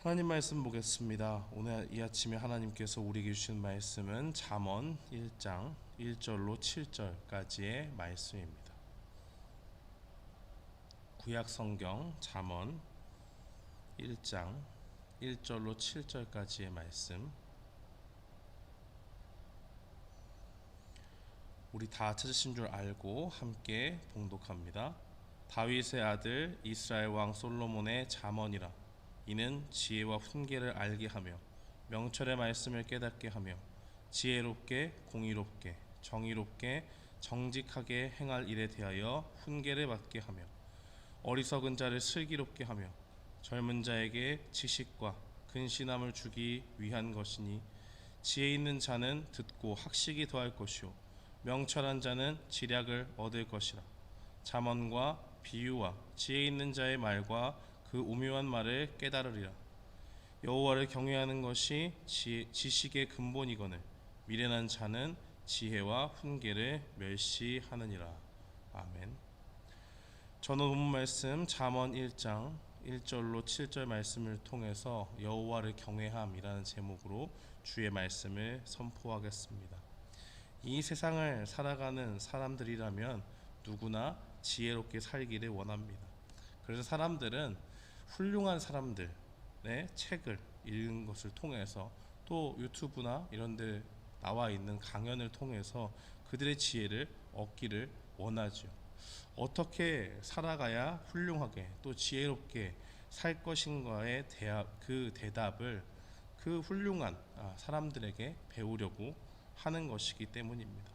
하나님 말씀 보겠습니다. 오늘 이 아침에 하나님께서 우리에게 주신 말씀은 잠언 1장 1절로 7절까지의 말씀입니다. 구약 성경 잠언 1장 1절로 7절까지의 말씀, 우리 다 찾으신 줄 알고 함께 봉독합니다. 다윗의 아들 이스라엘 왕 솔로몬의 잠언이라. 이는 지혜와 훈계를 알게 하며 명철의 말씀을 깨닫게 하며 지혜롭게 공의롭게 정의롭게 정직하게 행할 일에 대하여 훈계를 받게 하며 어리석은 자를 슬기롭게 하며 젊은 자에게 지식과 근신함을 주기 위한 것이니, 지혜 있는 자는 듣고 학식이 더할 것이요 명철한 자는 지략을 얻을 것이라. 잠언과 비유와 지혜 있는 자의 말과 그 오묘한 말을 깨달으리라. 여호와를 경외하는 것이 지식의 근본이거늘 미련한 자는 지혜와 훈계를 멸시하느니라. 아멘. 저는 본문 말씀 잠언 1장 1절로 7절 말씀을 통해서 여호와를 경외함이라는 제목으로 주의 말씀을 선포하겠습니다. 이 세상을 살아가는 사람들이라면 누구나 지혜롭게 살기를 원합니다. 그래서 사람들은 훌륭한 사람들의 책을 읽는 것을 통해서, 또 유튜브나 이런 데 나와 있는 강연을 통해서 그들의 지혜를 얻기를 원하죠. 어떻게 살아가야 훌륭하게 또 지혜롭게 살 것인가에 그 대답을 그 훌륭한 사람들에게 배우려고 하는 것이기 때문입니다.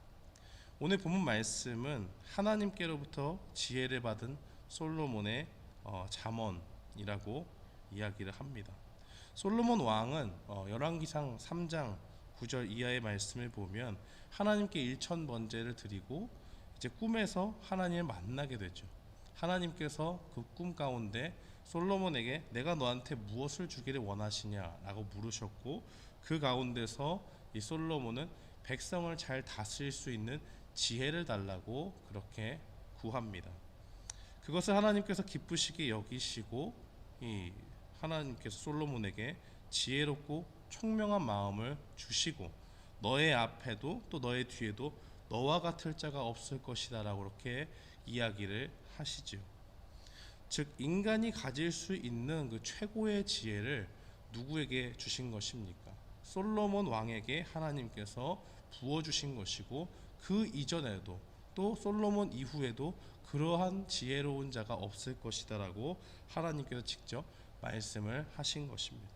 오늘 본문 말씀은 하나님께로부터 지혜를 받은 솔로몬의 잠언이라고 이야기를 합니다. 솔로몬 왕은 열왕기상 3장 9절 이하의 말씀을 보면 하나님께 일천번제를 드리고 이제 꿈에서 하나님을 만나게 되죠. 하나님께서 그 꿈 가운데 솔로몬에게 내가 너한테 무엇을 주기를 원하시냐라고 물으셨고, 그 가운데서 이 솔로몬은 백성을 잘 다스릴 수 있는 지혜를 달라고 그렇게 구합니다. 그것을 하나님께서 기쁘시게 여기시고 이 하나님께서 솔로몬에게 지혜롭고 총명한 마음을 주시고, 너의 앞에도 또 너의 뒤에도 너와 같을 자가 없을 것이다 라고 그렇게 이야기를 하시죠. 즉 인간이 가질 수 있는 그 최고의 지혜를 누구에게 주신 것입니까? 솔로몬 왕에게 하나님께서 부어주신 것이고, 그 이전에도 또 솔로몬 이후에도 그러한 지혜로운 자가 없을 것이다 라고 하나님께서 직접 말씀을 하신 것입니다.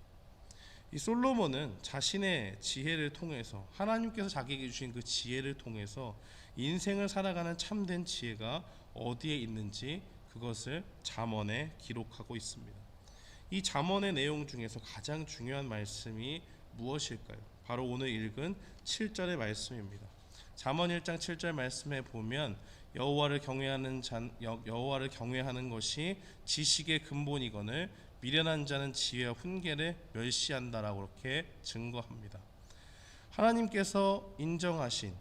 이 솔로몬은 자신의 지혜를 통해서, 하나님께서 자기에게 주신 그 지혜를 통해서 인생을 살아가는 참된 지혜가 어디에 있는지 그것을 잠언에 기록하고 있습니다. 이 잠언의 내용 중에서 가장 중요한 말씀이 무엇일까요? 바로 오늘 읽은 7절의 말씀입니다. 잠언 1장 7절 말씀에 보면 여호와를 경외하는 것이 지식의 근본이거늘 미련한 자는 지혜와 훈계를 멸시한다라고 그렇게 증거합니다. 하나님께서 인정하신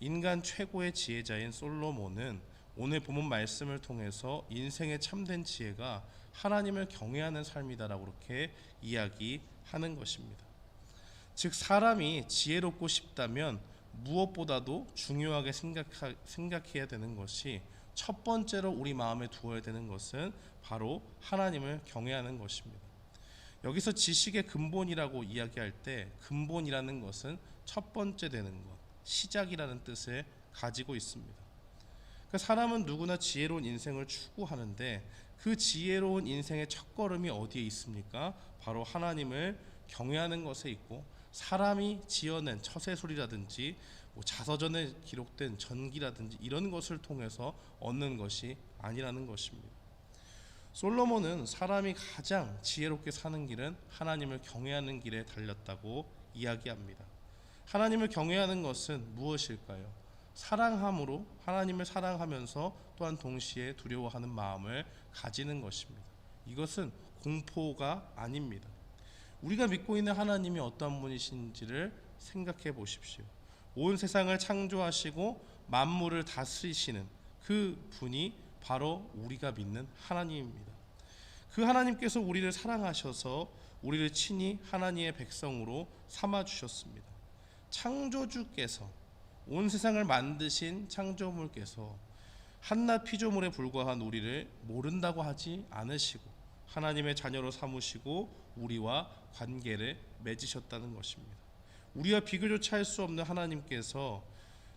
인간 최고의 지혜자인 솔로몬은 오늘 본문 말씀을 통해서 인생의 참된 지혜가 하나님을 경외하는 삶이다라고 그렇게 이야기하는 것입니다. 즉 사람이 지혜롭고 싶다면 무엇보다도 중요하게 생각해야 되는 것이, 첫 번째로 우리 마음에 두어야 되는 것은 바로 하나님을 경외하는 것입니다. 여기서 지식의 근본이라고 이야기할 때 근본이라는 것은 첫 번째 되는 것, 시작이라는 뜻을 가지고 있습니다. 그러니까 사람은 누구나 지혜로운 인생을 추구하는데 그 지혜로운 인생의 첫걸음이 어디에 있습니까? 바로 하나님을 경외하는 것에 있고, 사람이 지어낸 처세술이라든지 자서전에 기록된 전기라든지 이런 것을 통해서 얻는 것이 아니라는 것입니다. 솔로몬은 사람이 가장 지혜롭게 사는 길은 하나님을 경외하는 길에 달렸다고 이야기합니다. 하나님을 경외하는 것은 무엇일까요? 사랑함으로 하나님을 사랑하면서 또한 동시에 두려워하는 마음을 가지는 것입니다. 이것은 공포가 아닙니다. 우리가 믿고 있는 하나님이 어떠한 분이신지를 생각해 보십시오. 온 세상을 창조하시고 만물을 다스리시는 그 분이 바로 우리가 믿는 하나님입니다. 그 하나님께서 우리를 사랑하셔서 우리를 친히 하나님의 백성으로 삼아 주셨습니다. 창조주께서, 온 세상을 만드신 창조물께서 한낱 피조물에 불과한 우리를 모른다고 하지 않으시고 하나님의 자녀로 삼으시고 우리와 관계를 맺으셨다는 것입니다. 우리와 비교조차 할 수 없는 하나님께서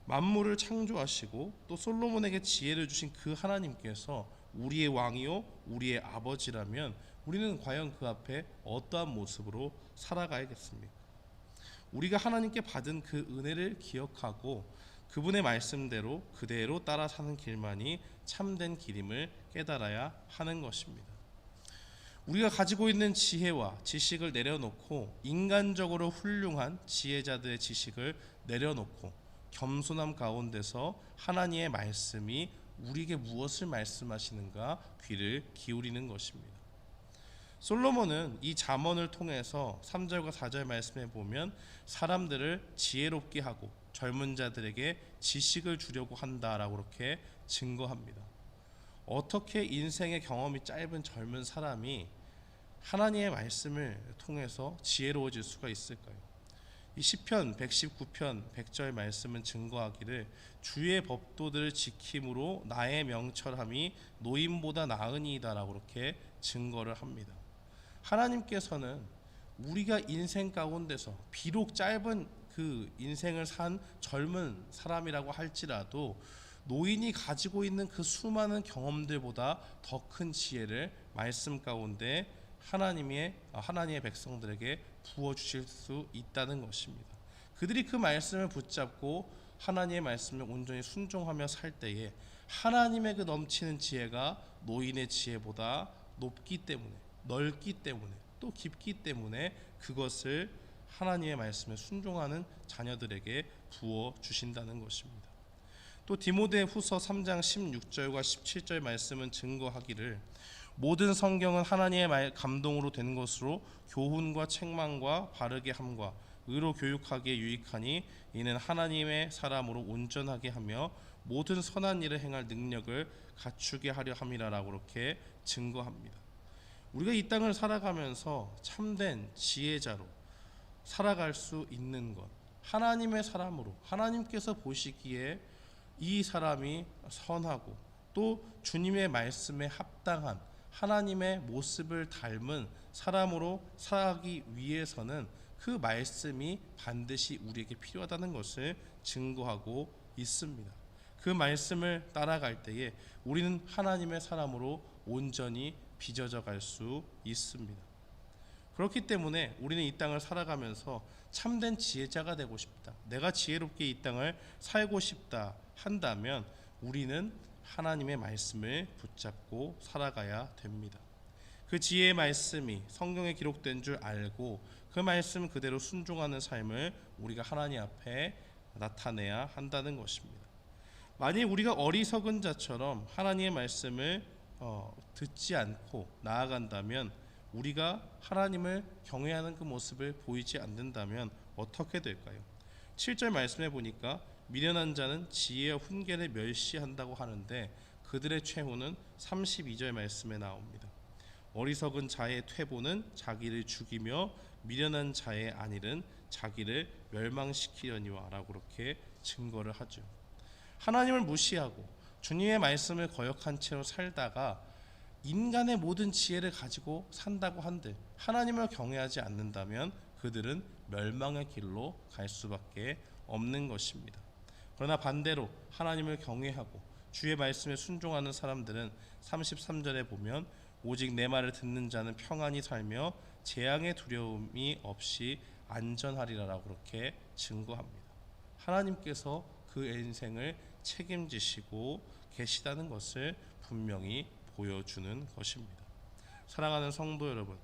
만물을 창조하시고 또 솔로몬에게 지혜를 주신 그 하나님께서 우리의 왕이요 우리의 아버지라면 우리는 과연 그 앞에 어떠한 모습으로 살아가야겠습니까? 우리가 하나님께 받은 그 은혜를 기억하고 그분의 말씀대로 그대로 따라 사는 길만이 참된 길임을 깨달아야 하는 것입니다. 우리가 가지고 있는 지혜와 지식을 내려놓고 인간적으로 훌륭한 지혜자들의 지식을 내려놓고 겸손함 가운데서 하나님의 말씀이 우리에게 무엇을 말씀하시는가 귀를 기울이는 것입니다. 솔로몬은 이 잠언을 통해서 3절과 4절 말씀에 보면 사람들을 지혜롭게 하고 젊은 자들에게 지식을 주려고 한다라고 그렇게 증거합니다. 어떻게 인생의 경험이 짧은 젊은 사람이 하나님의 말씀을 통해서 지혜로워질 수가 있을까요? 이 시편 119편 100절 말씀은 증거하기를 주의 법도들을 지킴으로 나의 명철함이 노임보다 나으니이다라고 그렇게 증거를 합니다. 하나님께서는 우리가 인생 가운데서 비록 짧은 그 인생을 산 젊은 사람이라고 할지라도 노인이 가지고 있는 그 수많은 경험들보다 더 큰 지혜를 말씀 가운데 하나님의 백성들에게 부어주실 수 있다는 것입니다. 그들이 그 말씀을 붙잡고 하나님의 말씀을 온전히 순종하며 살 때에 하나님의 그 넘치는 지혜가 노인의 지혜보다 높기 때문에, 넓기 때문에, 또 깊기 때문에 그것을 하나님의 말씀에 순종하는 자녀들에게 부어주신다는 것입니다. 또 디모데후서 3장 16절과 17절 말씀은 증거하기를 모든 성경은 하나님의 감동으로 된 것으로 교훈과 책망과 바르게 함과 의로 교육하기에 유익하니 이는 하나님의 사람으로 온전하게 하며 모든 선한 일을 행할 능력을 갖추게 하려 함이라라고 그렇게 증거합니다. 우리가 이 땅을 살아가면서 참된 지혜자로 살아갈 수 있는 것, 하나님의 사람으로 하나님께서 보시기에 이 사람이 선하고 또 주님의 말씀에 합당한 하나님의 모습을 닮은 사람으로 살아가기 위해서는 그 말씀이 반드시 우리에게 필요하다는 것을 증거하고 있습니다. 그 말씀을 따라갈 때에 우리는 하나님의 사람으로 온전히 빚어져 갈 수 있습니다. 그렇기 때문에 우리는 이 땅을 살아가면서 참된 지혜자가 되고 싶다, 내가 지혜롭게 이 땅을 살고 싶다 한다면 우리는 하나님의 말씀을 붙잡고 살아가야 됩니다. 그 지혜의 말씀이 성경에 기록된 줄 알고 그 말씀 그대로 순종하는 삶을 우리가 하나님 앞에 나타내야 한다는 것입니다. 만약 우리가 어리석은 자처럼 하나님의 말씀을 듣지 않고 나아간다면, 우리가 하나님을 경외하는 그 모습을 보이지 않는다면 어떻게 될까요? 7절 말씀해 보니까 미련한 자는 지혜와 훈계를 멸시한다고 하는데 그들의 최후는 32절 말씀에 나옵니다. 어리석은 자의 퇴보는 자기를 죽이며 미련한 자의 안일은 자기를 멸망시키려니와 라고 그렇게 증거를 하죠. 하나님을 무시하고 주님의 말씀을 거역한 채로 살다가 인간의 모든 지혜를 가지고 산다고 한들 하나님을 경외하지 않는다면 그들은 멸망의 길로 갈 수밖에 없는 것입니다. 그러나 반대로 하나님을 경외하고 주의 말씀에 순종하는 사람들은 33절에 보면 오직 내 말을 듣는 자는 평안히 살며 재앙의 두려움이 없이 안전하리라라고 그렇게 증거합니다. 하나님께서 그 인생을 책임지시고 계시다는 것을 분명히 보여주는 것입니다. 사랑하는 성도 여러분,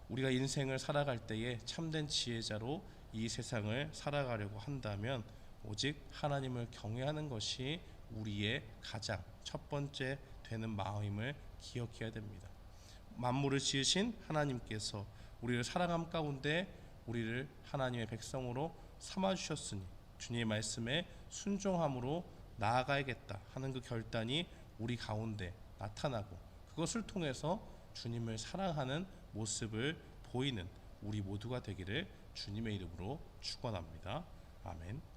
우리가 인생을 살아갈 때에 참된 지혜자로 이 세상을 살아가려고 한다면 오직 하나님을 경외하는 것이 우리의 가장 첫 번째 되는 마음임을 기억해야 됩니다. 만물을 지으신 하나님께서 우리를 사랑함 가운데 우리를 하나님의 백성으로 삼아주셨으니 주님의 말씀에 순종함으로 나아가야겠다 하는 그 결단이 우리 가운데 나타나고 그것을 통해서 주님을 사랑하는 모습을 보이는 우리 모두가 되기를 주님의 이름으로 축원합니다. 아멘.